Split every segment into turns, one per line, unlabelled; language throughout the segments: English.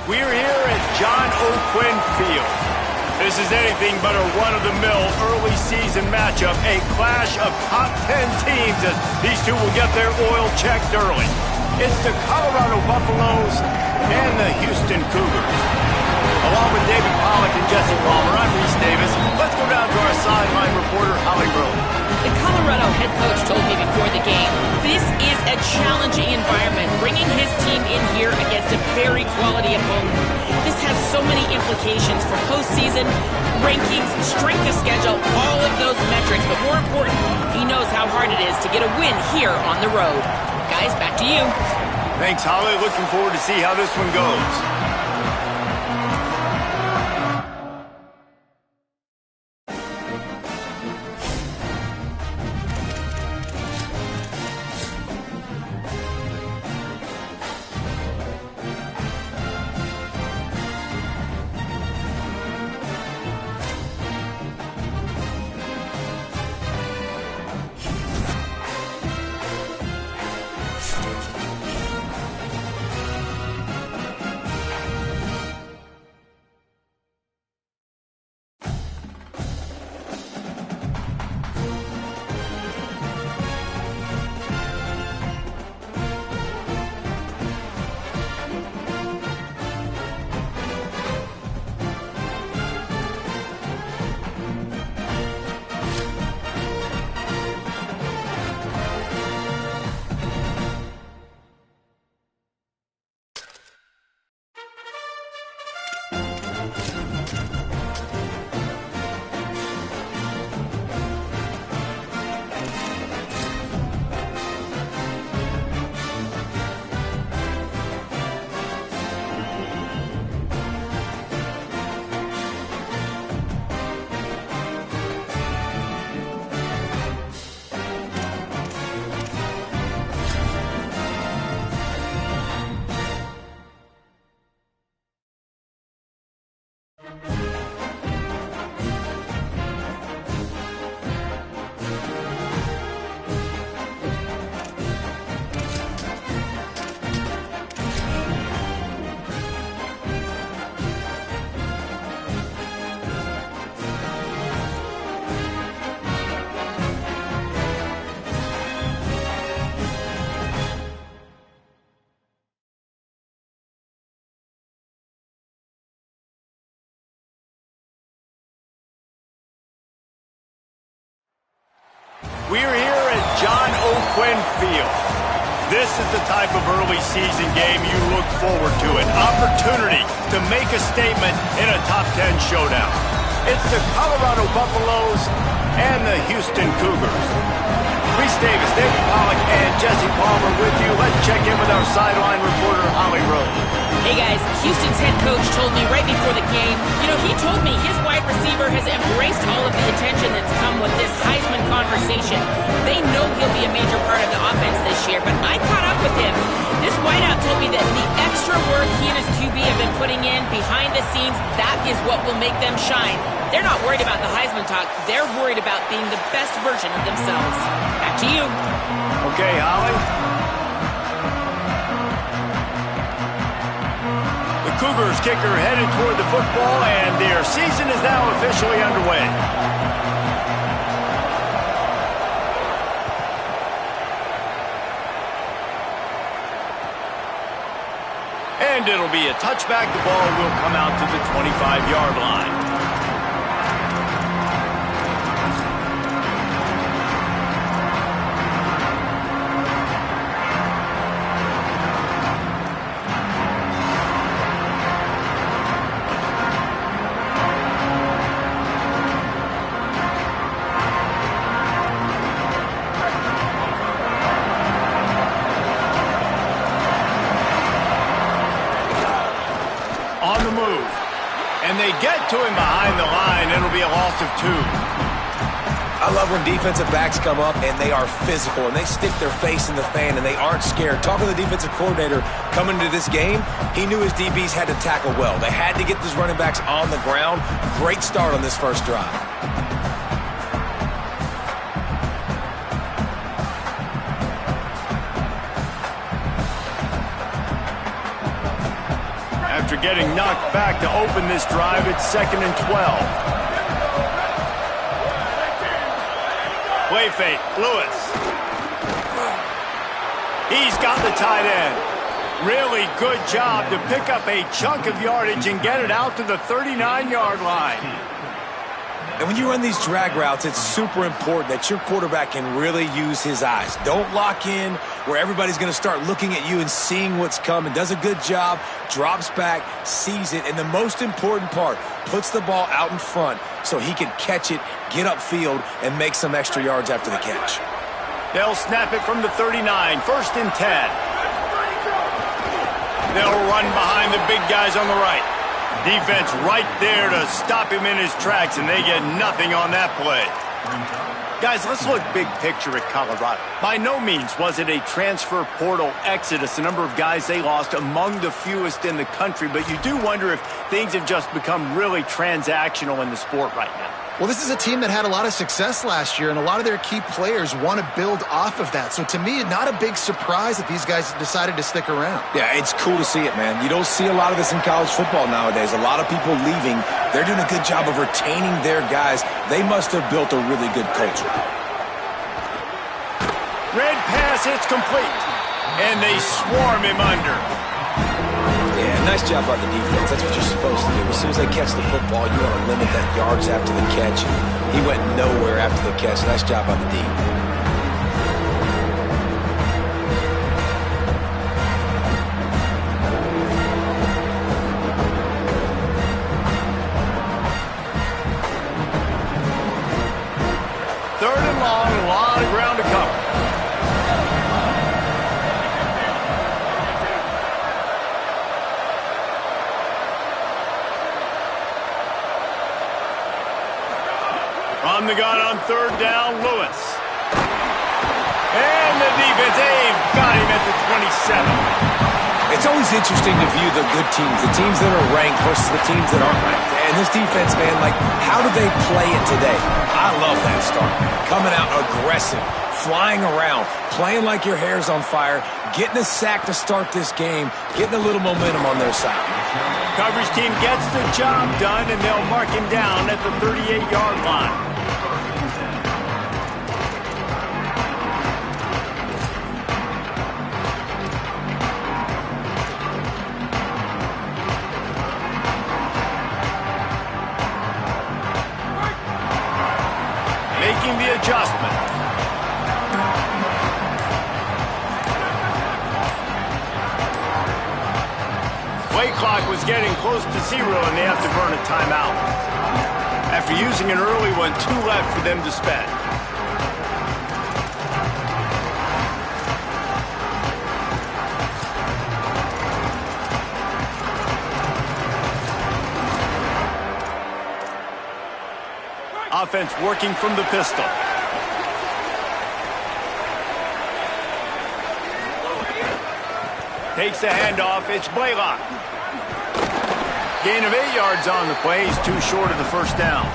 We're here at John O'Quinn Field. This is anything but a run-of-the-mill early season matchup, a clash of top 10 teams as these two will get their oil checked early. It's the Colorado Buffaloes and the Houston Cougars. Along with David Pollack and Jesse Palmer, I'm Reese Davis. Let's go down to our sideline reporter, Holly Rowe.
The Colorado head coach told me before the game, this is a challenging environment, bringing his team in here against a very quality opponent. This has so many implications for postseason, rankings, strength of schedule, all of those metrics. But more important, he knows how hard it is to get a win here on the road. Guys, back to you.
Thanks, Holly. Looking forward to see how this one goes. We're here at John O'Quinn Field. This is the type of early season game you look forward to, an opportunity to make a statement in a top 10 showdown. It's the Colorado Buffaloes and the Houston Cougars. Reese Davis, David Pollack, and Jesse Palmer with you. Let's check in with our sideline reporter, Holly Rowe.
Hey guys, Houston's head coach told me right before the game, he told me his wide receiver has embraced all of the attention that's come with this Heisman conversation. They know he'll be a major part of the offense this year, but I caught up with him. This wideout told me that the extra work he and his QB have been putting in behind the scenes, that is what will make them shine. They're not worried about the Heisman talk. They're worried about being the best version of themselves. Back to you.
Okay, Holly. The Cougars kicker headed toward the football, and their season is now officially underway. And it'll be a touchback. The ball will come out to the 25-yard line. On the move. And they get to him behind the line. It'll be a loss of 2.
I love when defensive backs come up and they are physical and they stick their face in the fan and they aren't scared. Talking to the defensive coordinator coming into this game, he knew his DBs had to tackle well. They had to get those running backs on the ground. Great start on this first drive.
After getting knocked back to open this drive, it's 2nd and 12. Play fake, Lewis. He's got the tight end. Really good job to pick up a chunk of yardage and get it out to the 39-yard line.
And when you run these drag routes, it's super important that your quarterback can really use his eyes. Don't lock in where everybody's going to start looking at you and seeing what's coming. Does a good job, drops back, sees it, and the most important part, puts the ball out in front so he can catch it, get upfield, and make some extra yards after the catch.
They'll snap it from the 39, 1st and 10. They'll run behind the big guys on the right. Defense right there to stop him in his tracks, and they get nothing on that play. Guys, let's look big picture at Colorado. By no means was it a transfer portal exodus, the number of guys they lost among the fewest in the country, but you do wonder if things have just become really transactional in the sport right now.
Well, this is a team that had a lot of success last year, and a lot of their key players want to build off of that. So to me, not a big surprise that these guys decided to stick around.
Yeah, it's cool to see it, man. You don't see a lot of this in college football nowadays. A lot of people leaving. They're doing a good job of retaining their guys. They must have built a really good culture.
Red pass, it's complete. And they swarm him under.
Yeah, nice job by the defense. That's what you're supposed to do. As soon as they catch the football, you want to limit that yards after the catch. He went nowhere after the catch. Nice job by the D.
Third and long, a lot of ground to cover. From the gun on 3rd down, Lewis. And the defense, they've got him at the 27.
It's always interesting to view the good teams, the teams that are ranked versus the teams that aren't ranked. And this defense, man, like, how do they play it today? I love that start. Coming out aggressive, flying around, playing like your hair's on fire, getting a sack to start this game, getting a little momentum on their side.
Coverage team gets the job done, and they'll mark him down at the 38-yard line. Making the adjustment. Play clock was getting close to 0, and they have to burn a timeout. After using an early one, 2 left for them to spend. Offense working from the pistol. Takes the handoff. It's Blaylock. Gain of 8 yards on the play. He's too short of the first down.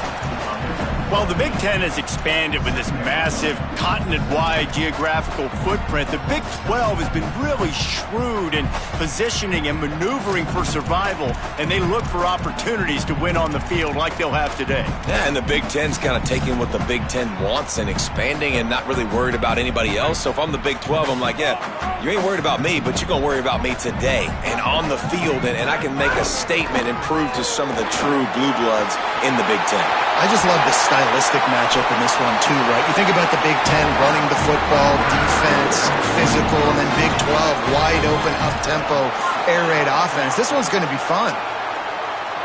Well, the Big Ten has expanded with this massive continent-wide geographical footprint. The Big 12 has been really shrewd in positioning and maneuvering for survival, and they look for opportunities to win on the field like they'll have today.
Yeah, and the Big Ten's kind of taking what the Big Ten wants and expanding and not really worried about anybody else. So if I'm the Big 12, I'm like, yeah, you ain't worried about me, but you're going to worry about me today and on the field, and I can make a statement and prove to some of the true blue bloods in the Big Ten.
I just love the stylistic matchup in this one, too, right? You think about the Big Ten running the football, defense, physical, and then Big 12, wide open, up-tempo, air raid offense. This one's going to be fun.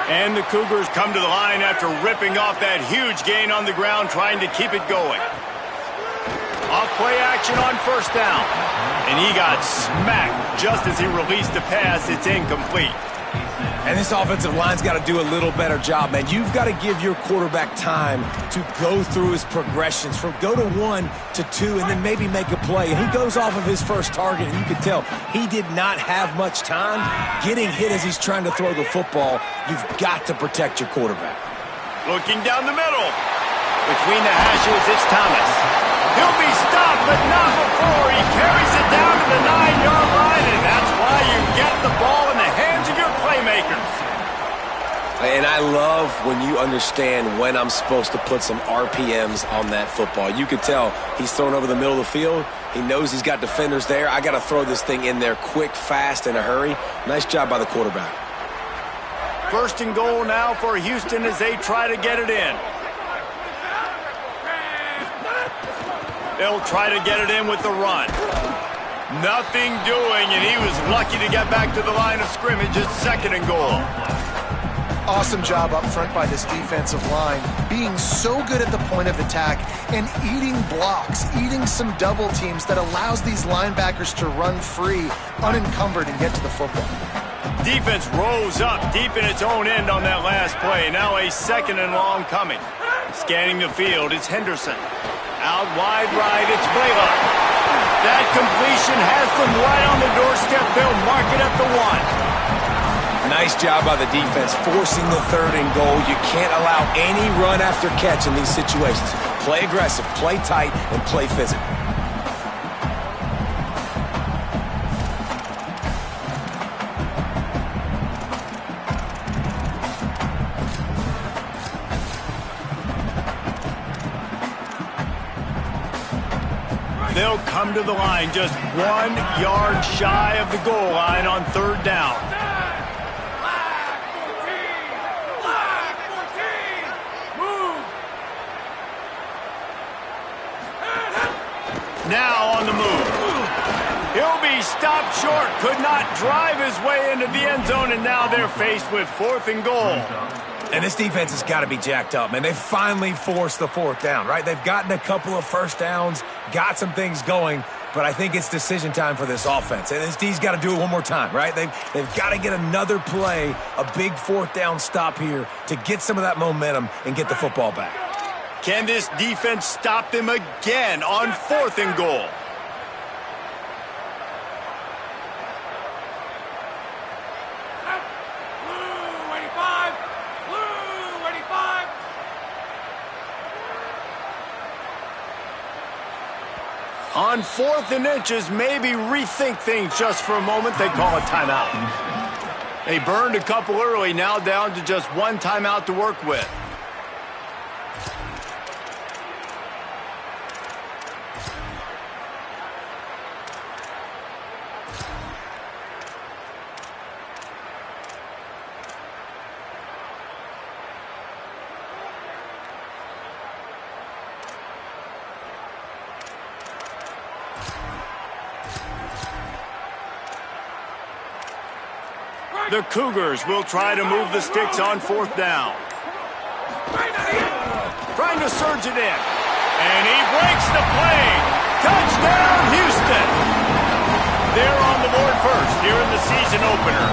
And the Cougars come to the line after ripping off that huge gain on the ground, trying to keep it going. Off play action on 1st down. And he got smacked just as he released the pass. It's incomplete.
And this offensive line's got to do a little better job, man. You've got to give your quarterback time to go through his progressions from go to 1 to 2 and then maybe make a play. And he goes off of his first target, and you can tell he did not have much time getting hit as he's trying to throw the football. You've got to protect your quarterback.
Looking down the middle. Between the hashes, it's Thomas. He'll be stopped, but not before he carries it down to the 9-yard line, and that's why you get the ball in the hands of your playmakers.
And I love when you understand when I'm supposed to put some RPMs on that football. You could tell he's thrown over the middle of the field. He knows he's got defenders there. I got to throw this thing in there quick, fast, in a hurry. Nice job by the quarterback.
First and goal now for Houston as they try to get it in. They'll try to get it in with the run. Nothing doing, and he was lucky to get back to the line of scrimmage. It's second and goal.
Awesome job up front by this defensive line, being so good at the point of attack and eating blocks, eating some double teams that allows these linebackers to run free, unencumbered, and get to the football.
Defense rose up deep in its own end on that last play. Now a second and long coming. Scanning the field, it's Henderson. Out wide right, it's Blaylock. That completion has them right on the doorstep. They'll mark it at the 1.
Nice job by the defense forcing the third and goal. You can't allow any run after catch in these situations. Play aggressive, play tight, and play physical.
They'll come to the line just 1 yard shy of the goal line on third down. Now on the move. He'll be stopped short. Could not drive his way into the end zone, and now they're faced with 4th and goal.
And this defense has got to be jacked up, man. They finally forced the 4th down, right? They've gotten a couple of first downs, got some things going, but I think it's decision time for this offense. And this D's got to do it one more time, right? They've got to get another play, a big 4th down stop here to get some of that momentum and get the football back.
Can this defense stop them again on 4th and goal? On 4th and inches, maybe rethink things just for a moment. They call a timeout. They burned a couple early, now down to just 1 timeout to work with. The Cougars will try to move the sticks on 4th down. Trying to surge it in. And he breaks the play. Touchdown, Houston. They're on the board first here in the season opener.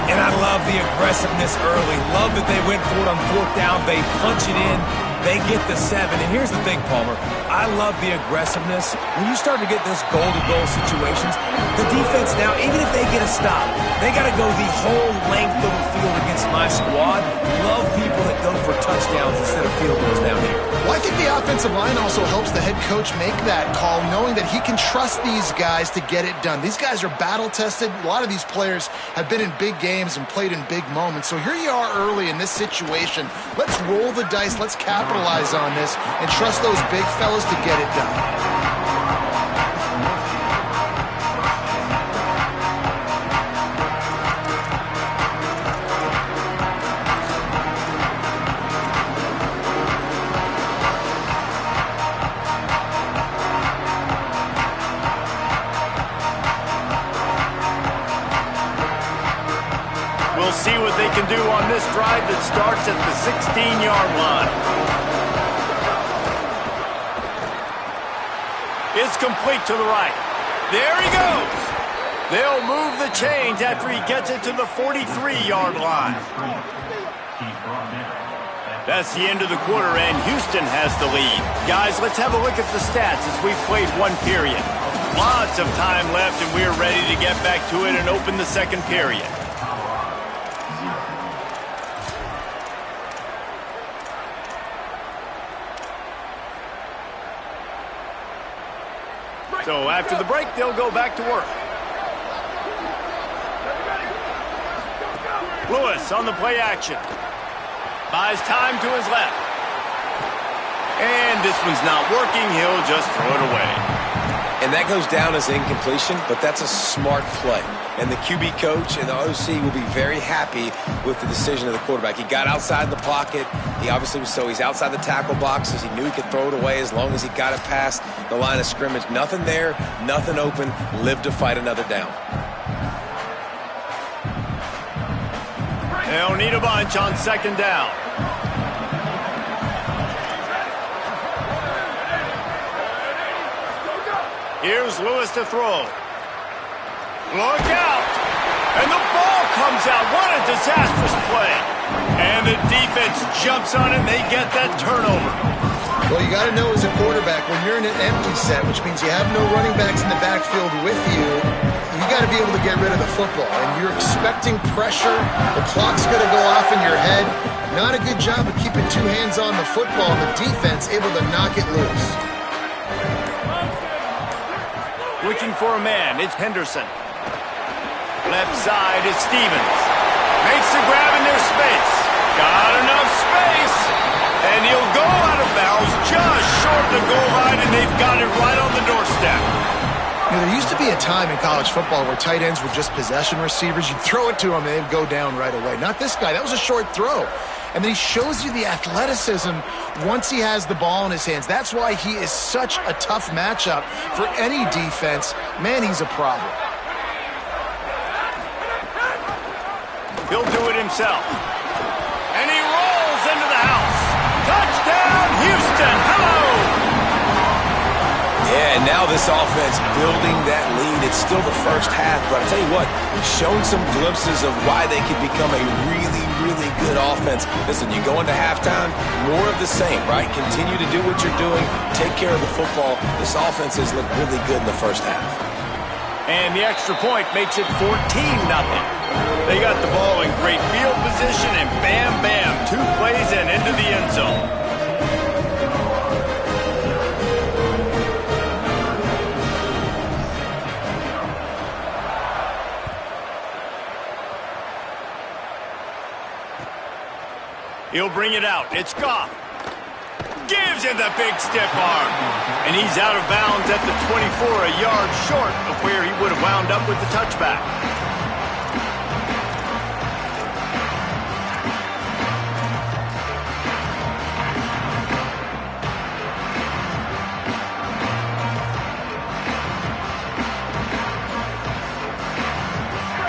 And I love the aggressiveness early. Love that they went for it on 4th down. They punch it in. They get the 7. And here's the thing, Palmer. I love the aggressiveness. When you start to get this goal-to-goal situations, the defense now, even if they get a stop, they got to go the whole length of the field against my squad. Love people that go for touchdowns instead of field goals down here.
Well, I think the offensive line also helps the head coach make that call, knowing that he can trust these guys to get it done. These guys are battle-tested. A lot of these players have been in big games and played in big moments. So here you are early in this situation. Let's roll the dice. Let's capitalize on this and trust those big fellas to get it done.
We'll see what they can do on this drive that starts at the 16-yard line. It's complete to the right. There he goes. They'll move the chains after he gets it to the 43-yard line. That's the end of the quarter, and Houston has the lead. Guys, let's have a look at the stats as we've played 1 period. Lots of time left, and we're ready to get back to it and open the second period. So after the break, they'll go back to work. Lewis on the play action. Buys time to his left. And this one's not working. He'll just throw it away.
And that goes down as incompletion, but that's a smart play. And the QB coach and the OC will be very happy with the decision of the quarterback. He got outside the pocket. He obviously was he's outside the tackle boxes. He knew he could throw it away as long as he got it past the line of scrimmage. Nothing there, nothing open. Live to fight another down.
They'll need a bunch on second down. Here's Lewis to throw. Look out! And the ball comes out. What a disastrous play. And the defense jumps on it and they get that turnover.
Well, you got to know as a quarterback, when you're in an empty set, which means you have no running backs in the backfield with you, you got to be able to get rid of the football. And you're expecting pressure. The clock's going to go off in your head. Not a good job of keeping two hands on the football, and the defense able to knock it loose.
Looking for a man, it's Henderson. Left side is Stevens. Makes the grab in their space. Got enough space. And he'll go out of bounds just short of the goal line, and they've got it right on the doorstep.
You know, there used to be a time in college football where tight ends were just possession receivers. You'd throw it to them, and they'd go down right away. Not this guy. That was a short throw. And then he shows you the athleticism once he has the ball in his hands. That's why he is such a tough matchup for any defense. Man, he's a problem.
He'll do it himself. And he rolls into the house. Touchdown, Houston. Hello.
Yeah, and now this offense building that lead. It's still the first half, but I'll tell you what, it's shown some glimpses of why they could become a really, really good offense. Listen, you go into halftime, more of the same, right? Continue to do what you're doing. Take care of the football. This offense has looked really good in the first half.
And the extra point makes it 14-0. They got the ball in great field position, and bam, bam, 2 plays and into the end zone. He'll bring it out. It's Goff. Gives him the big stiff arm. And he's out of bounds at the 24, a yard short of where he would have wound up with the touchback.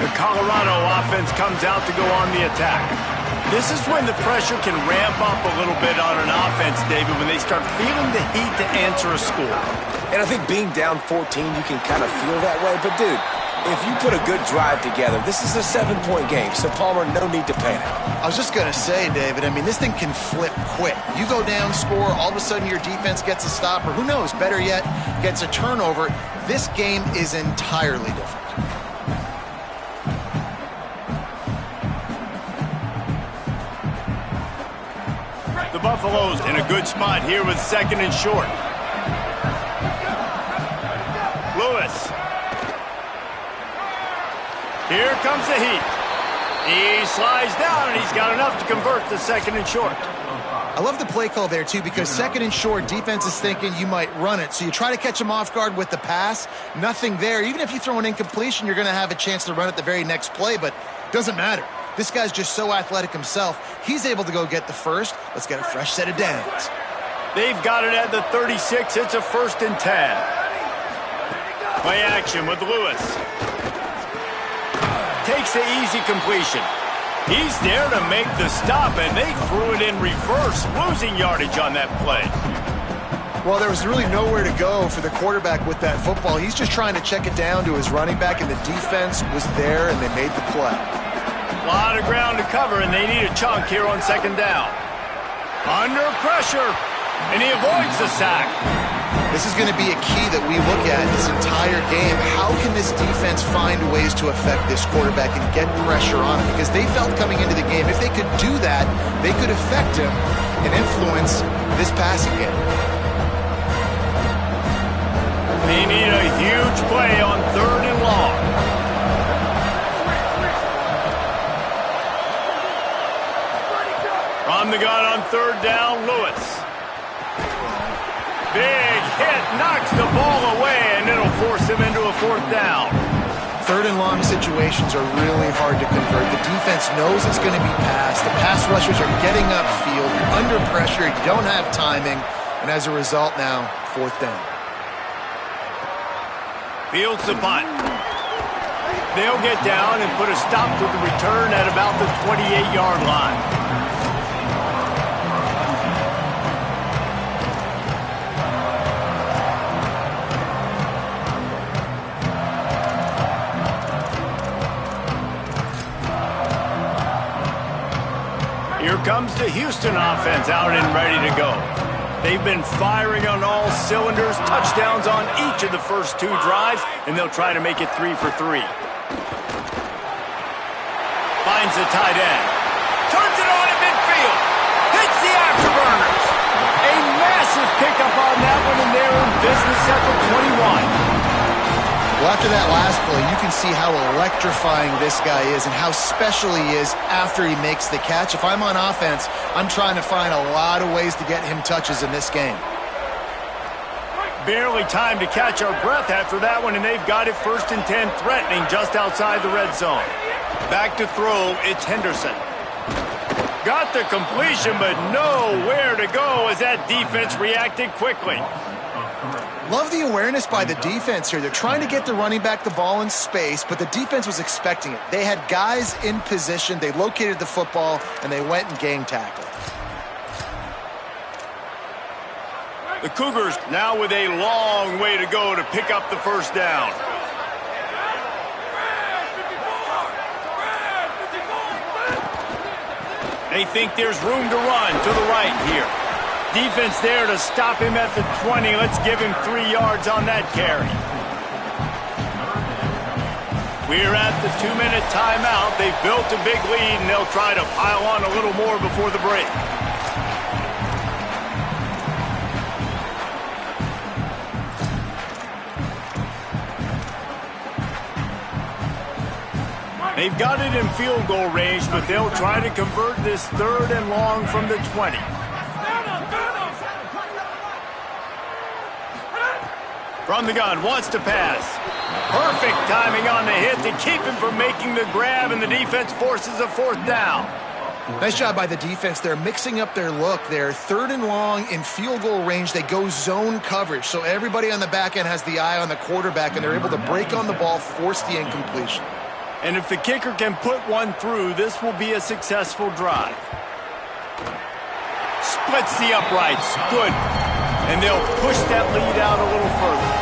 The Colorado offense comes out to go on the attack. This is when the pressure can ramp up a little bit on an offense, David, when they start feeling the heat to answer a score.
And I think being down 14, you can kind of feel that way. But, dude, if you put a good drive together, this is a 7-point game. So, Palmer, no need to panic.
I was just going to say, David, I mean, this thing can flip quick. You go down, score, all of a sudden your defense gets a stop, or who knows, better yet, gets a turnover. This game is entirely different.
The Buffaloes in a good spot here with second and short. Lewis. Here comes the heat. He slides down, and he's got enough to convert to second and short.
I love the play call there, too, because second and short, defense is thinking you might run it. So you try to catch them off guard with the pass. Nothing there. Even if you throw an incompletion, you're going to have a chance to run it the very next play, but it doesn't matter. This guy's just so athletic himself. He's able to go get the first. Let's get a fresh set of downs.
They've got it at the 36. It's a 1st and 10. Play action with Lewis. Takes the easy completion. He's there to make the stop, and they threw it in reverse, losing yardage on that play.
Well, there was really nowhere to go for the quarterback with that football. He's just trying to check it down to his running back, and the defense was there, and they made the play.
A lot of ground to cover, and they need a chunk here on second down. Under pressure, and he avoids the sack.
This is going to be a key that we look at this entire game. How can this defense find ways to affect this quarterback and get pressure on him? Because they felt coming into the game, if they could do that, they could affect him and influence this passing game.
They need a huge play on 3rd and long. From the gun on third down, Lewis. Big hit, knocks the ball away, and it'll force him into a fourth down.
Third and long situations are really hard to convert. The defense knows it's going to be passed. The pass rushers are getting upfield. You're under pressure. You don't have timing. And as a result now, fourth down.
Fields the punt. They'll get down and put a stop to the return at about the 28-yard line. Here comes the Houston offense out and ready to go. They've been firing on all cylinders, touchdowns on each of the first two drives, and they'll try to make it 3 for 3. Finds the tight end. Turns it on at midfield. Hits the afterburners. A massive pickup on that one, and they're in business at the 21.
Well, after that last play, you can see how electrifying this guy is and how special he is after he makes the catch. If I'm on offense, I'm trying to find a lot of ways to get him touches in this game.
Barely time to catch our breath after that one, and they've got it 1st and 10, threatening just outside the red zone. Back to throw, it's Henderson. Got the completion, but nowhere to go as that defense reacted quickly.
Love the awareness by the defense here. They're trying to get the running back the ball in space, but the defense was expecting it. They had guys in position. They located the football, and they went and gang tackled.
The Cougars now with a long way to go to pick up the first down. They think there's room to run to the right here. Defense there to stop him at the 20. Let's give him 3 yards on that carry. We're at the 2-minute timeout. They've built a big lead, and they'll try to pile on a little more before the break. They've got it in field goal range, but they'll try to convert this 3rd and long from the 20. From the gun, wants to pass. Perfect timing on the hit to keep him from making the grab, and the defense forces a 4th down.
Nice job by the defense. They're mixing up their look there. 3rd and long in field goal range. They go zone coverage, so everybody on the back end has the eye on the quarterback, and they're able to break on the ball, force the incompletion.
And if the kicker can put one through, this will be a successful drive. Splits the uprights. Good. And they'll push that lead out a little further.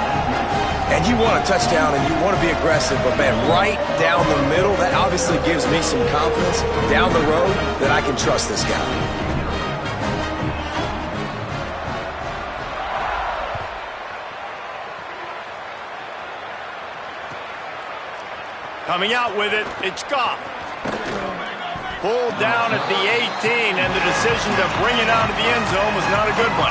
And you want a touchdown and you want to be aggressive, but man, right down the middle, that obviously gives me some confidence down the road that I can trust this guy.
Coming out with it, it's Ncaa. Pulled down at the 18, and the decision to bring it out of the end zone was not a good one.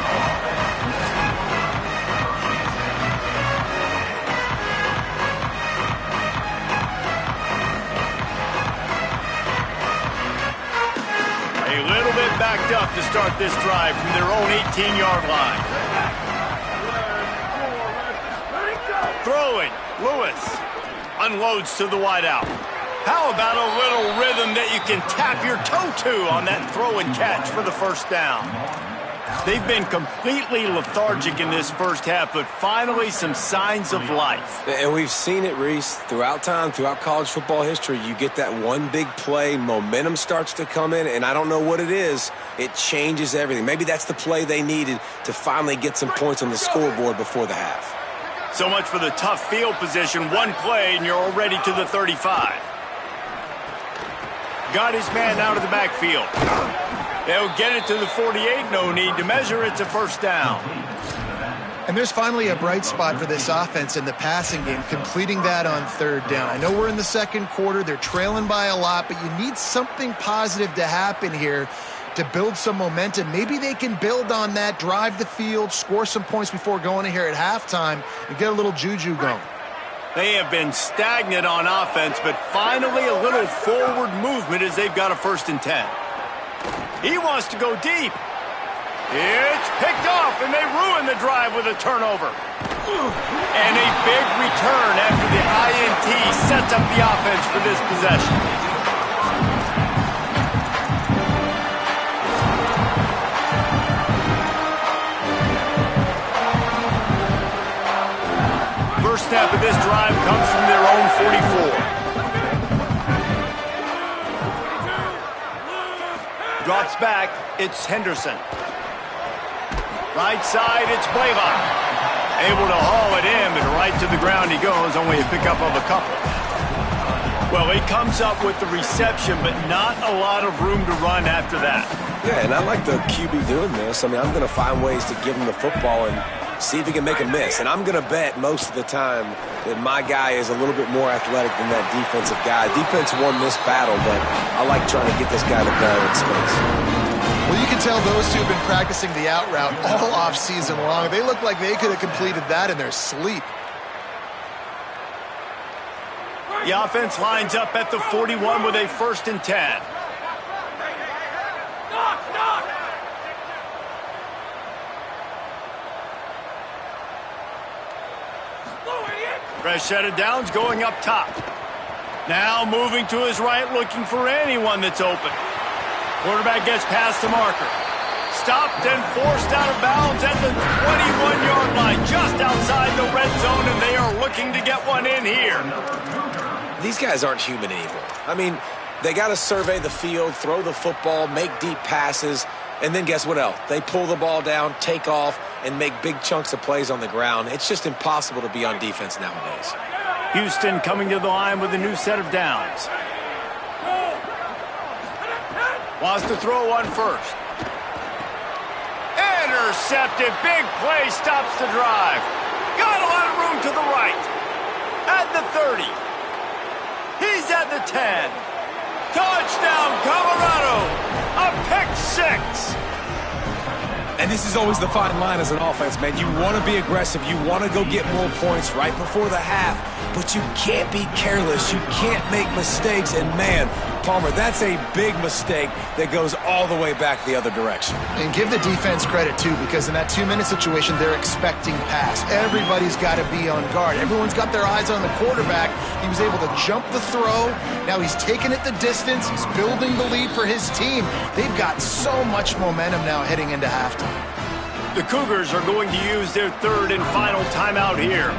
A little bit backed up to start this drive from their own 18-yard line. Throwing, Lewis. Unloads to the wideout. How about a little rhythm that you can tap your toe to on that throw and catch for the first down? They've been completely lethargic in this first half, but finally some signs of life.
And we've seen it, Reese, throughout time, throughout college football history. You get that one big play, momentum starts to come in, and I don't know what it is. It changes everything. Maybe that's the play they needed to finally get some points on the scoreboard before the half.
So much for the tough field position. One play, and you're already to the 35. Got his man out of the backfield. They'll get it to the 48. No need to measure. It's a first down.
And there's finally a bright spot for this offense in the passing game, completing that on 3rd down. I know we're in the 2nd quarter. They're trailing by a lot, but you need something positive to happen here to build some momentum. Maybe they can build on that, drive the field, score some points before going in here at halftime and get a little juju going.
They have been stagnant on offense, but finally a little forward movement as they've got a 1st and 10. He wants to go deep. It's picked off, and they ruin the drive with a turnover. And a big return after the INT sets up the offense for this possession. First snap of this drive comes from their own 44. Drops back, it's Henderson. Right side, it's Blaylock. Able to haul it in, and right to the ground he goes, only a pickup of a couple. Well, he comes up with the reception, but not a lot of room to run after that.
Yeah, and I like the QB doing this. I mean, I'm going to find ways to give him the football and see if he can make a miss. And I'm going to bet most of the time that my guy is a little bit more athletic than that defensive guy. Defense won this battle, but I like trying to get this guy the ball in space.
Well, you can tell those two have been practicing the out route all off season long. They look like they could have completed that in their sleep.
The offense lines up at the 41 with a 1st and 10. Fresh set of downs going up top. Now moving to his right, looking for anyone that's open. Quarterback gets past the marker. Stopped and forced out of bounds at the 21-yard line, just outside the red zone, and they are looking to get one in here.
These guys aren't human anymore. I mean, they got to survey the field, throw the football, make deep passes, and then guess what else? They pull the ball down, take off, and make big chunks of plays on the ground. It's just impossible to be on defense nowadays.
Houston coming to the line with a new set of downs. Wants to throw one first. Intercepted. Big play stops the drive. Got a lot of room to the right. At the 30. He's at the 10. Touchdown, Colorado. A pick 6.
And this is always the fine line as an offense, man. You want to be aggressive. You want to go get more points right before the half. But you can't be careless. You can't make mistakes. And, man, Palmer, that's a big mistake that goes all the way back the other direction.
And give the defense credit, too, because in that 2-minute situation, they're expecting pass. Everybody's got to be on guard. Everyone's got their eyes on the quarterback. He was able to jump the throw. Now he's taking it the distance. He's building the lead for his team. They've got so much momentum now heading into halftime.
The Cougars are going to use their 3rd and final timeout here.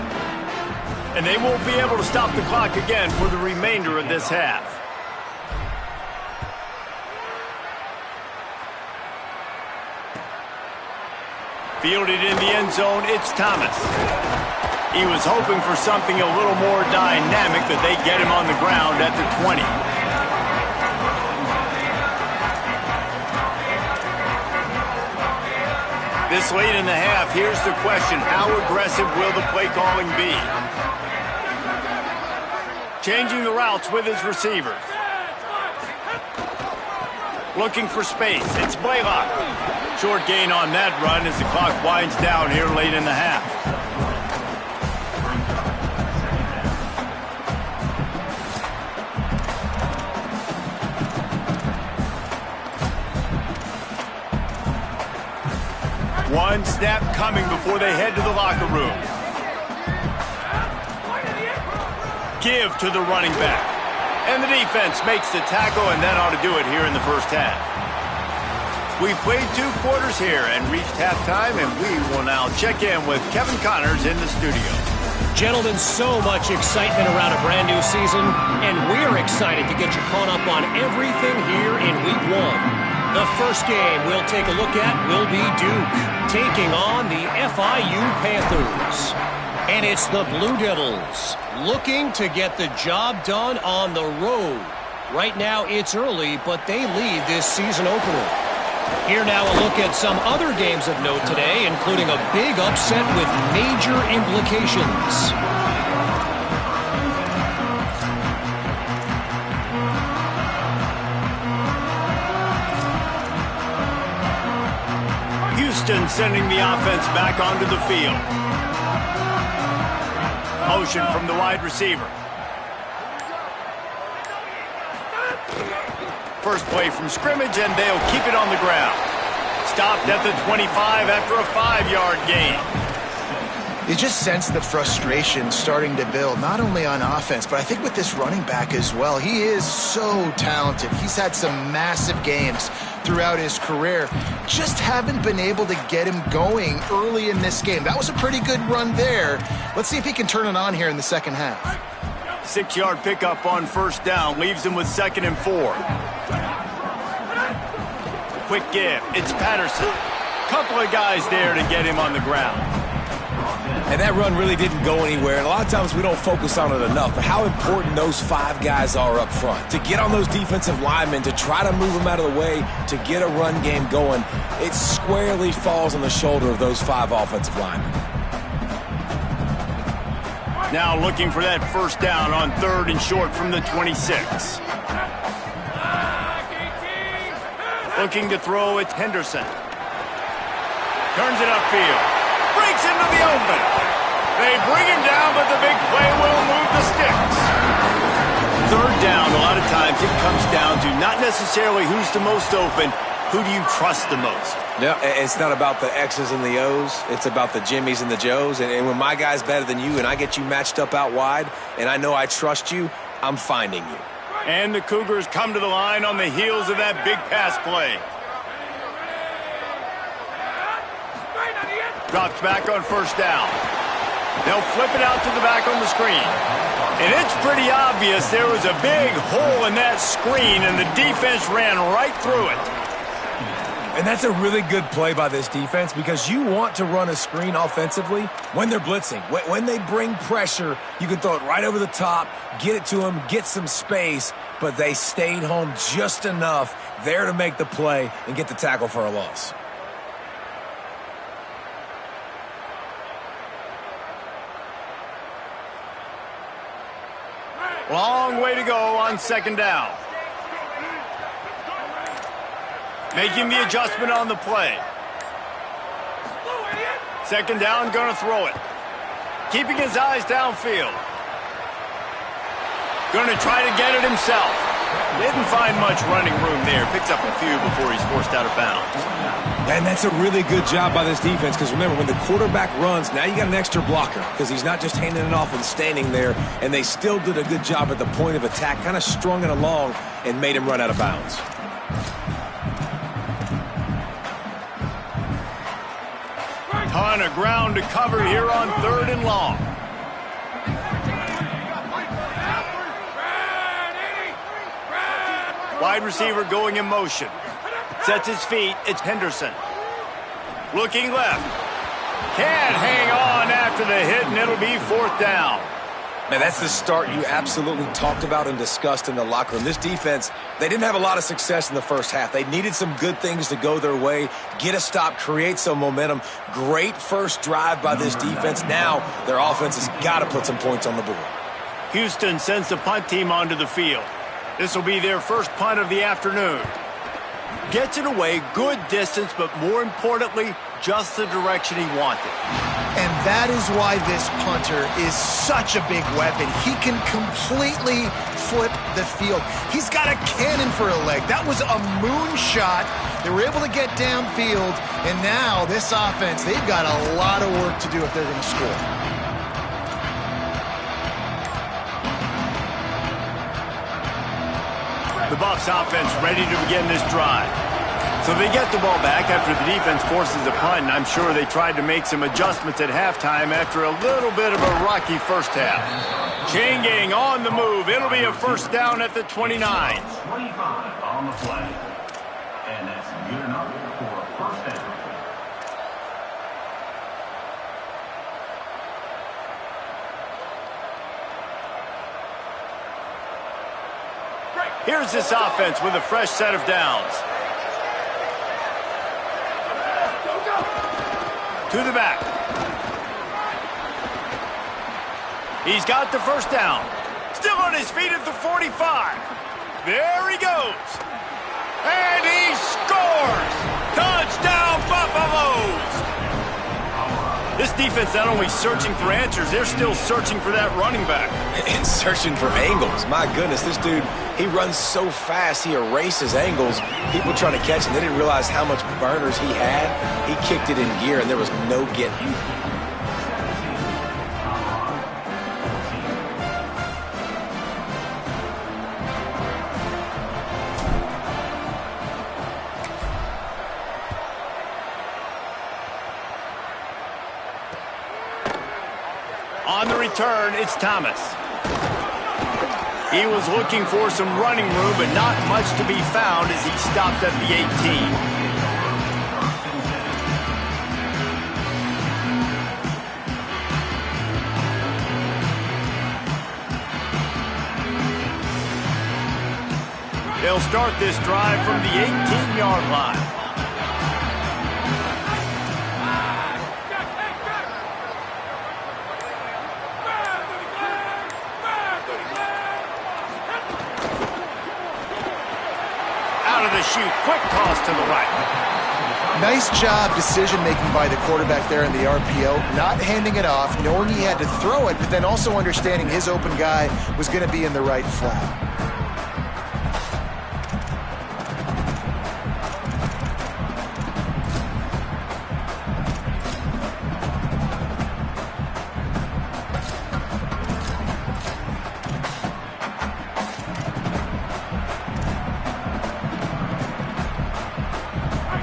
And they won't be able to stop the clock again for the remainder of this half. Fielded in the end zone, it's Thomas. He was hoping for something a little more dynamic, but they get him on the ground at the 20. This late in the half, here's the question. How aggressive will the play calling be? Changing the routes with his receivers. Looking for space. It's Blaylock. Short gain on that run as the clock winds down here late in the half. One snap coming before they head to the locker room. Give to the running back. And the defense makes the tackle, and that ought to do it here in the first half. We've played 2 quarters here and reached halftime, and we will now check in with Kevin Connors in the studio.
Gentlemen, so much excitement around a brand new season, and we're excited to get you caught up on everything here in Week 1. The first game we'll take a look at will be Duke, taking on the FIU Panthers. And it's the Blue Devils looking to get the job done on the road. Right now it's early, but they lead this season opener. Here now a look at some other games of note today, including a big upset with major implications.
Houston sending the offense back onto the field. Motion from the wide receiver. first play from scrimmage, and they'll keep it on the ground. Stopped at the 25 after a 5-yard gain.
You just sense the frustration starting to build, not only on offense, but I think with this running back as well. He is so talented. He's had some massive games throughout his career. Just haven't been able to get him going early in this game. That was a pretty good run there. Let's see if he can turn it on here in the second half.
6-yard pickup on first down leaves him with 2nd and 4. Quick give. It's Patterson. Couple of guys there to get him on the ground.
And that run really didn't go anywhere. And a lot of times we don't focus on it enough. But how important those 5 guys are up front. To get on those defensive linemen, to try to move them out of the way, to get a run game going, it squarely falls on the shoulder of those 5 offensive linemen.
Now looking for that first down on 3rd and short from the 26. Looking to throw, it's Henderson. Turns it upfield. Breaks into the open. They bring him down, but the big play will move the sticks. 3rd down, a lot of times it comes down to not necessarily who's the most open, who do you trust the most?
Yeah, it's not about the X's and the O's. It's about the Jimmies and the Joes. And when my guy's better than you and I get you matched up out wide and I know I trust you, I'm finding you.
And the Cougars come to the line on the heels of that big pass play. Drops back on first down. They'll flip it out to the back on the screen. And it's pretty obvious there was a big hole in that screen, and the defense ran right through it.
And that's a really good play by this defense because you want to run a screen offensively when they're blitzing. When they bring pressure, you can throw it right over the top, get it to them, get some space, but they stayed home just enough there to make the play and get the tackle for a loss.
Long way to go on 2nd down. Making the adjustment on the play. 2nd down, going to throw it. Keeping his eyes downfield. Going to try to get it himself. Didn't find much running room there. Picks up a few before he's forced out of bounds.
And that's a really good job by this defense because remember, when the quarterback runs, now you got an extra blocker because he's not just handing it off and standing there, and they still did a good job at the point of attack, kind of strung it along and made him run out of bounds.
Ton of ground to cover here on 3rd and long. Wide receiver going in motion. Sets his feet. It's Henderson. Looking left. Can't hang on after the hit, and it'll be 4th down.
Man, that's the start you absolutely talked about and discussed in the locker room. This defense, they didn't have a lot of success in the first half. They needed some good things to go their way, get a stop, create some momentum. Great first drive by this defense. Now their offense has got to put some points on the board.
Houston sends the punt team onto the field. This will be their first punt of the afternoon. Gets it away, good distance, but more importantly, just the direction he wanted.
And that is why this punter is such a big weapon. He can completely flip the field. He's got a cannon for a leg. That was a moonshot. They were able to get downfield, and now this offense, they've got a lot of work to do if they're going to score.
The Buffs offense ready to begin this drive. So they get the ball back after the defense forces a punt, and I'm sure they tried to make some adjustments at halftime after a little bit of a rocky first half. Chain gang on the move. It'll be a first down at the 29.
25 on the play. And that's good enough for a first down.
Here's this offense with a fresh set of downs. To the back. He's got the first down. Still on his feet at the 45. There he goes. And he scores! Touchdown, Buffaloes! This defense not only searching for answers, they're still searching for that running back.
And searching for angles. My goodness, this dude, he runs so fast, he erases angles. People trying to catch him, they didn't realize how much burners he had. He kicked it in gear, and there was no getting him.
On the return, it's Thomas. He was looking for some running room, but not much to be found as he stopped at the 18. They'll start this drive from the 18-yard line. Shoot, quick toss to the right.
Nice job decision-making by the quarterback there in the RPO, not handing it off, knowing he had to throw it, but then also understanding his open guy was going to be in the right flat.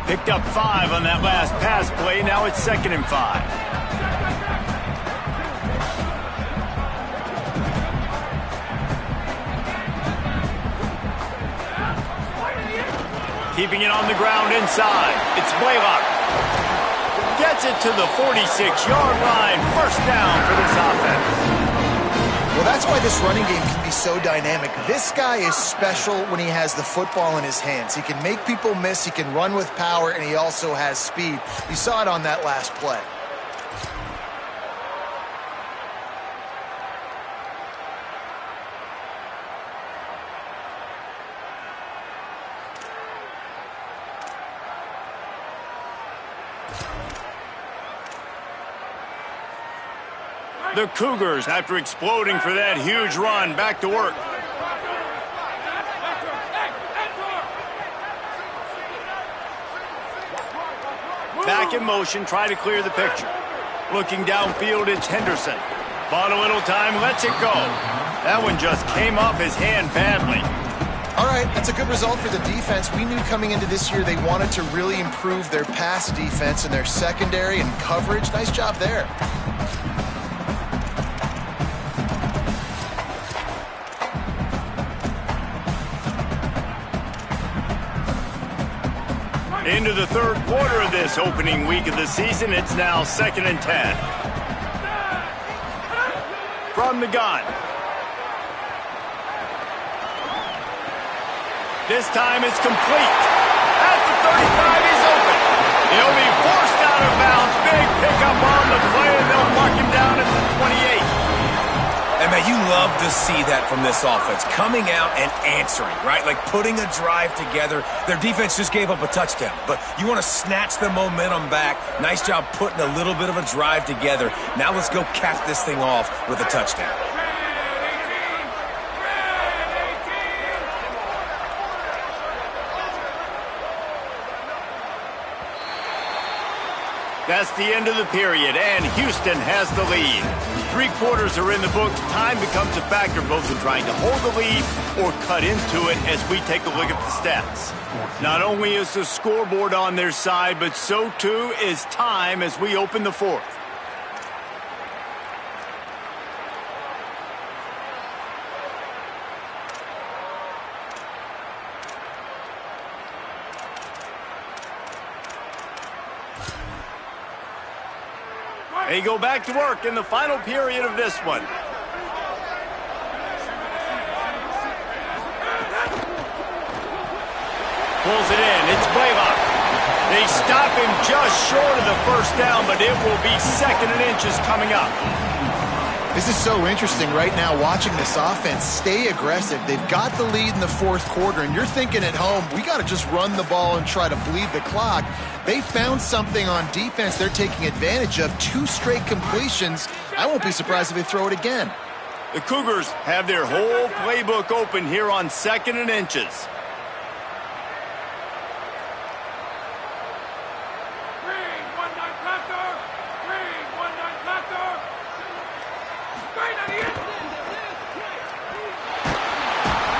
Picked up 5 on that last pass play. Now it's 2nd and 5. Keeping it on the ground inside. It's Blaylock. Gets it to the 46-yard line. First down for this offense.
Well, that's why this running game can be so dynamic. This guy is special when he has the football in his hands. He can make people miss, he can run with power, and he also has speed. You saw it on that last play.
The Cougars, after exploding for that huge run, back to work. Back in motion, try to clear the picture. Looking downfield, it's Henderson. Bought a little time, lets it go. That one just came off his hand badly.
All right, that's a good result for the defense. We knew coming into this year they wanted to really improve their pass defense and their secondary and coverage. Nice job there.
Into the third quarter of this opening week of the season, it's now 2nd and 10. From the gun. This time it's complete. At the 35, he's open. He'll be forced out of bounds. Big pickup on the play, and they'll mark him down at the 28.
And, man, you love to see that from this offense. Coming out and answering, right? Like putting a drive together. Their defense just gave up a touchdown. But you want to snatch the momentum back. Nice job putting a little bit of a drive together. Now let's go cap this thing off with a touchdown.
That's the end of the period, and Houston has the lead. 3 quarters are in the books. Time becomes a factor both in trying to hold the lead or cut into it as we take a look at the stats. Not only is the scoreboard on their side, but so too is time as we open the 4th. They go back to work in the final period of this one. Pulls it in. It's Blaylock. They stop him just short of the first down, but it will be 2nd and inches coming up.
This is so interesting right now watching this offense stay aggressive. They've got the lead in the fourth quarter, and you're thinking at home, we got to just run the ball and try to bleed the clock. They found something on defense they're taking advantage of. 2 straight completions. I won't be surprised if they throw it again.
The Cougars have their whole playbook open here on 2nd and inches.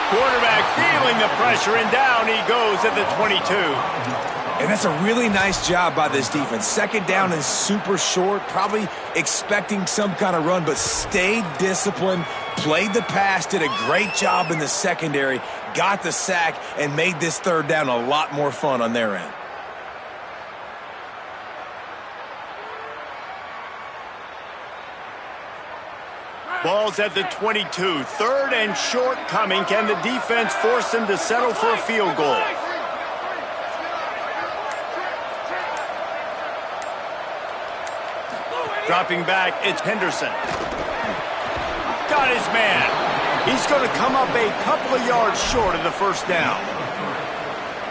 Quarterback feeling the pressure, and down he goes at the 22.
And that's a really nice job by this defense. 2nd down is super short, probably expecting some kind of run, but stayed disciplined, played the pass, did a great job in the secondary, got the sack, and made this 3rd down a lot more fun on their end.
Ball's at the 22. 3rd and short coming. Can the defense force them to settle for a field goal? Dropping back, it's Henderson. Got his man. He's going to come up a couple of yards short of the 1st down.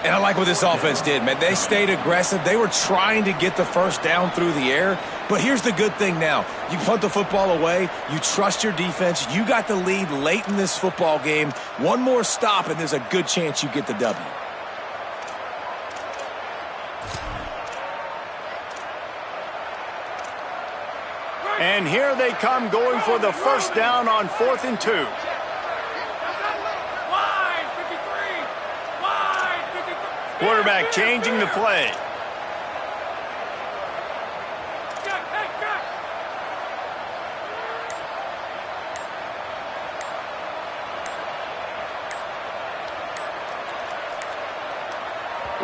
And I like what this offense did, man. They stayed aggressive. They were trying to get the 1st down through the air. But here's the good thing now. You punt the football away. You trust your defense. You got the lead late in this football game. One more stop, and there's a good chance you get the W.
And here they come, going for the 1st down on 4th and 2. Quarterback changing the play.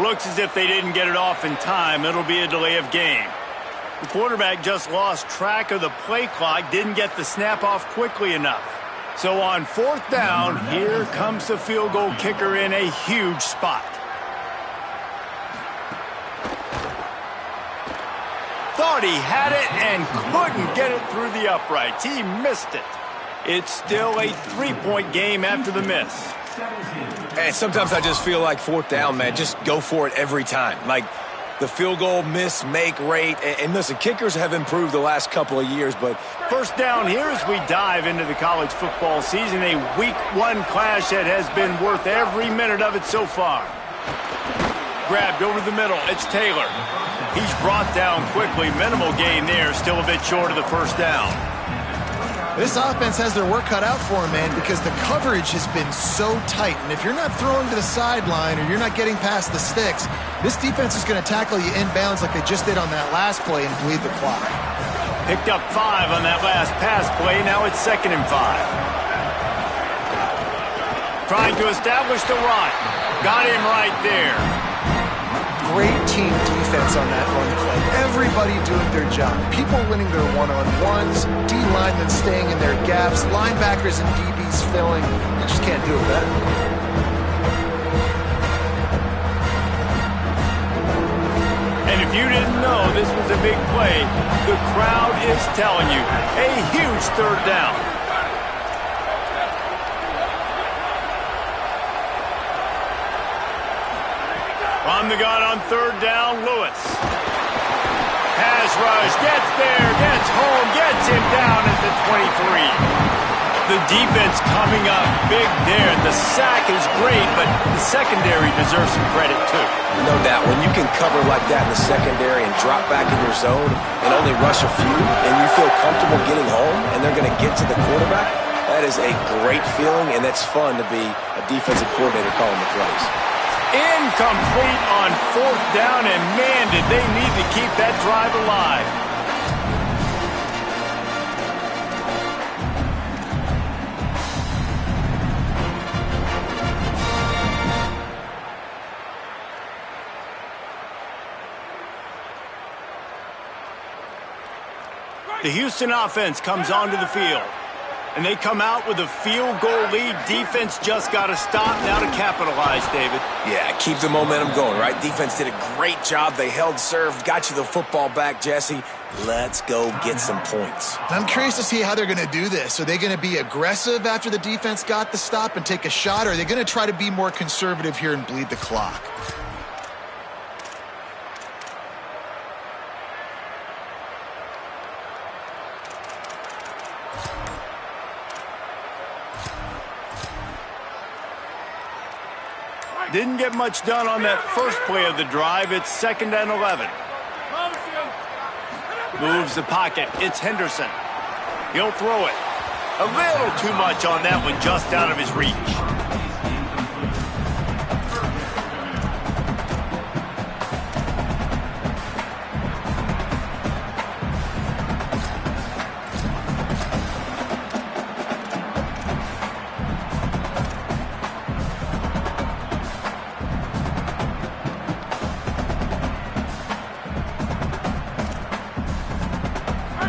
Looks as if they didn't get it off in time. It'll be a delay of game. The quarterback just lost track of the play clock, didn't get the snap off quickly enough. So on 4th down, here comes the field goal kicker in a huge spot. Thought he had it and couldn't get it through the uprights. He missed it. It's still a 3-point game after the miss.
And sometimes I just feel like 4th down, man, just go for it every time. Like the field goal miss, make rate. And listen, kickers have improved the last couple of years, but
1st down here as we dive into the college football season. A week 1 clash that has been worth every minute of it so far. Grabbed over the middle. It's Taylor. He's brought down quickly. Minimal gain there. Still a bit short of the 1st down.
This offense has their work cut out for them, man, because the coverage has been so tight. And if you're not throwing to the sideline or you're not getting past the sticks, this defense is going to tackle you inbounds like they just did on that last play and bleed the clock.
Picked up 5 on that last pass play. Now it's 2nd and 5. Trying to establish the run. Got him right there.
Great team defense on that run play. Everybody doing their job. People winning their one-on-ones, D-linemen staying in their gaps, linebackers and DBs filling. You just can't do it better.
And if you didn't know this was a big play, the crowd is telling you. A huge 3rd down. On the gun on 3rd down, Lewis. Pass rush, gets there, gets home, gets him down at the 23. The defense coming up big there. The sack is great, but the secondary deserves some credit too.
no doubt, when you can cover like that in the secondary and drop back in your zone and only rush a few, and you feel comfortable getting home and they're going to get to the quarterback, that is a great feeling, and that's fun to be a defensive coordinator calling the plays.
Incomplete on 4th down, and man, did they need to keep that drive alive. The Houston offense comes onto the field. And they come out with a field goal lead. Defense just got to stop now to capitalize, David.
Yeah, keep the momentum going, right? Defense did a great job. They held serve, got you the football back, Jesse. Let's go get some points.
I'm curious to see how they're going to do this. Are they going to be aggressive after the defense got the stop and take a shot, or are they going to try to be more conservative here and bleed the clock?
Didn't get much done on that first play of the drive. It's 2nd and 11. Moves the pocket. It's Henderson. He'll throw it. A little too much on that one, just out of his reach.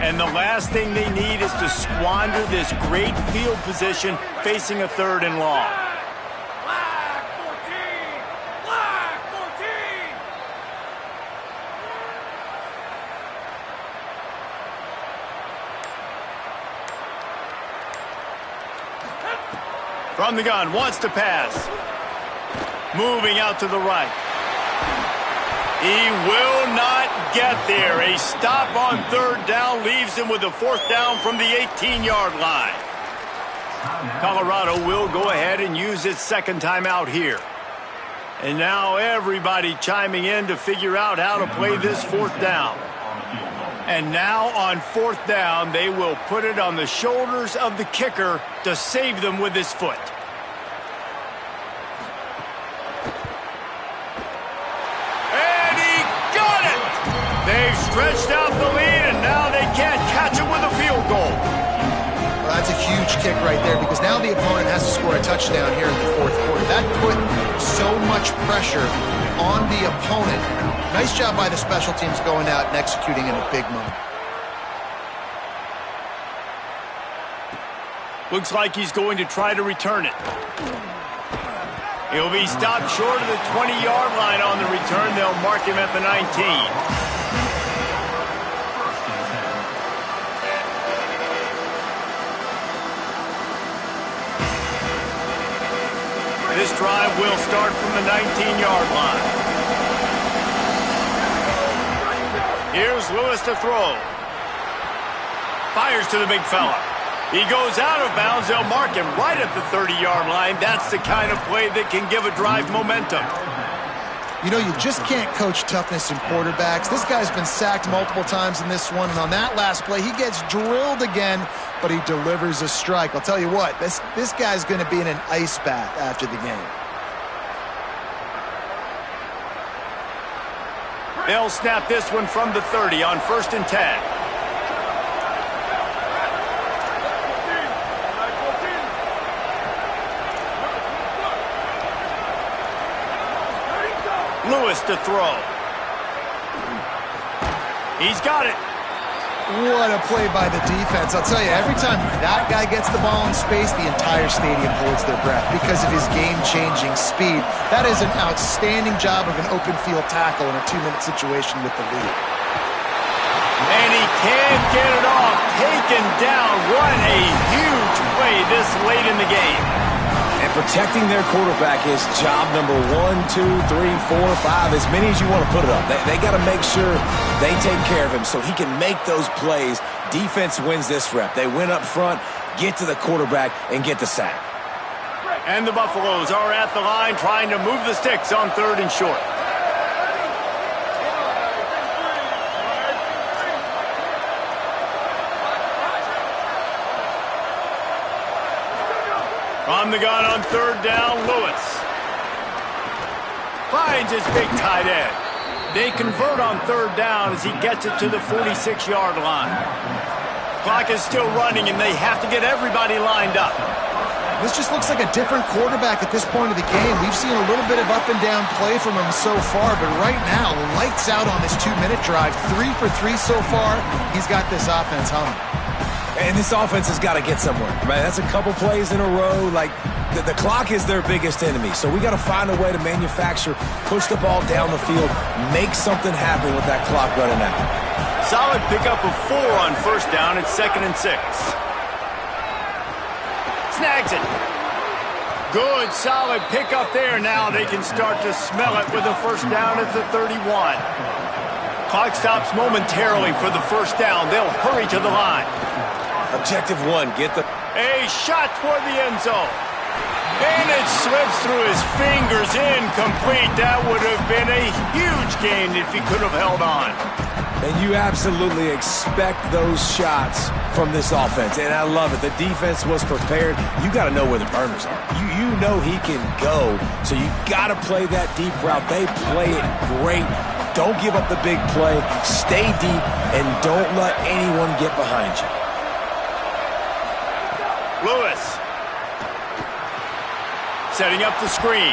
And the last thing they need is to squander this great field position facing a 3rd and long.
Flag 14! Flag 14!
From the gun, wants to pass. Moving out to the right. He will not get there. A stop on 3rd down leaves him with a 4th down from the 18-yard line. Colorado will go ahead and use its 2nd timeout here. And now everybody chiming in to figure out how to play this 4th down. And now on 4th down, they will put it on the shoulders of the kicker to save them with his foot. They've stretched out the lead, and now they can't catch it with a field goal.
Well, that's a huge kick right there because now the opponent has to score a touchdown here in the 4th quarter. That put so much pressure on the opponent. Nice job by the special teams going out and executing in a big moment.
Looks like he's going to try to return it. He'll be stopped short of the 20-yard line on the return. They'll mark him at the 19. This drive will start from the 19-yard line. Here's Lewis to throw. Fires to the big fella. He goes out of bounds. They'll mark him right at the 30-yard line. That's the kind of play that can give a drive momentum.
You know, you just can't coach toughness in quarterbacks. This guy's been sacked multiple times in this one, and on that last play, he gets drilled again, but he delivers a strike. I'll tell you what, this guy's going to be in an ice bath after the game.
They'll snap this one from the 30 on 1st and 10. Lewis to throw. He's got it.
What a play by the defense. I'll tell you, every time that guy gets the ball in space, the entire stadium holds their breath because of his game-changing speed. That is an outstanding job of an open field tackle in a 2-minute situation with the lead.
And he can't get it off. Taken down. What a huge play this late in the game.
And protecting their quarterback is job number 1, 2, 3, 4, 5, as many as you want to put it up. They got to make sure they take care of him so he can make those plays. Defense wins this rep. They win up front, get to the quarterback, and get the sack.
And the Buffaloes are at the line trying to move the sticks on 3rd and short. On the gun on 3rd down, Lewis finds his big tight end. They convert on 3rd down as he gets it to the 46-yard line. Clock is still running, and they have to get everybody lined up.
This just looks like a different quarterback at this point of the game. We've seen a little bit of up and down play from him so far, but right now, lights out on this 2-minute drive. 3 for 3 so far. He's got this offense humming.
And this offense has got to get somewhere, right? That's a couple plays in a row. Like, the clock is their biggest enemy. So we got to find a way to manufacture, push the ball down the field, make something happen with that clock running out.
Solid pickup of 4 on first down. It's 2nd and 6. Snags it. Good, solid pickup there. Now they can start to smell it with a first down at the 31. Clock stops momentarily for the first down. They'll hurry to the line.
Objective 1, get the...
A shot toward the end zone. And it slips through his fingers, incomplete. That would have been a huge gain if he could have held on.
And you absolutely expect those shots from this offense. And I love it. The defense was prepared. You got to know where the burners are. You know he can go. So you got to play that deep route. They play it great. Don't give up the big play. Stay deep and don't let anyone get behind you.
Lewis. Setting up the screen.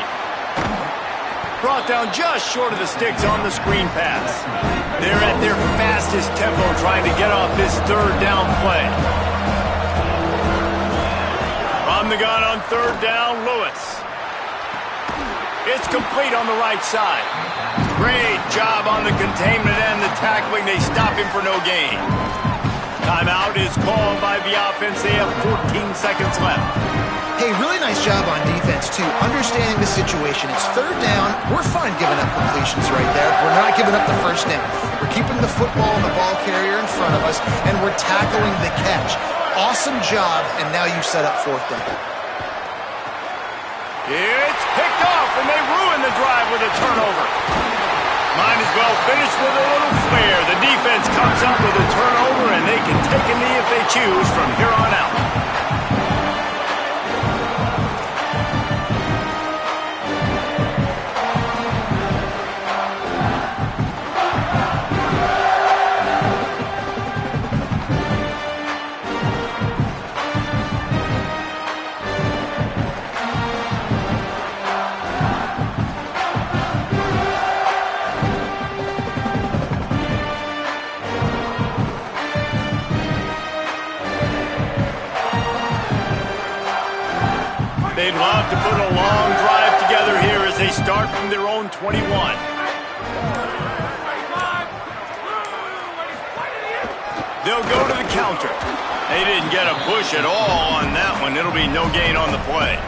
Brought down just short of the sticks on the screen pass. They're at their fastest tempo trying to get off this third down play. From the gun on third down, Lewis. It's complete on the right side. Great job on the containment and the tackling. They stop him for no gain. Timeout is called by the offense. They have 14 seconds left.
Hey, really nice job on defense, too. Understanding the situation. It's third down. We're fine giving up completions right there. We're not giving up the first down. We're keeping the football and the ball carrier in front of us, and we're tackling the catch. Awesome job, and now you set up fourth down.
It's picked off, and they ruin the drive with a turnover. Might as well finish with a little flair. The defense comes up with a turnover, and they can take a knee if they choose from here on out. They'd love to put a long drive together here as they start from their own 21. They'll go to the counter. They didn't get a push at all on that one. It'll be no gain on the play.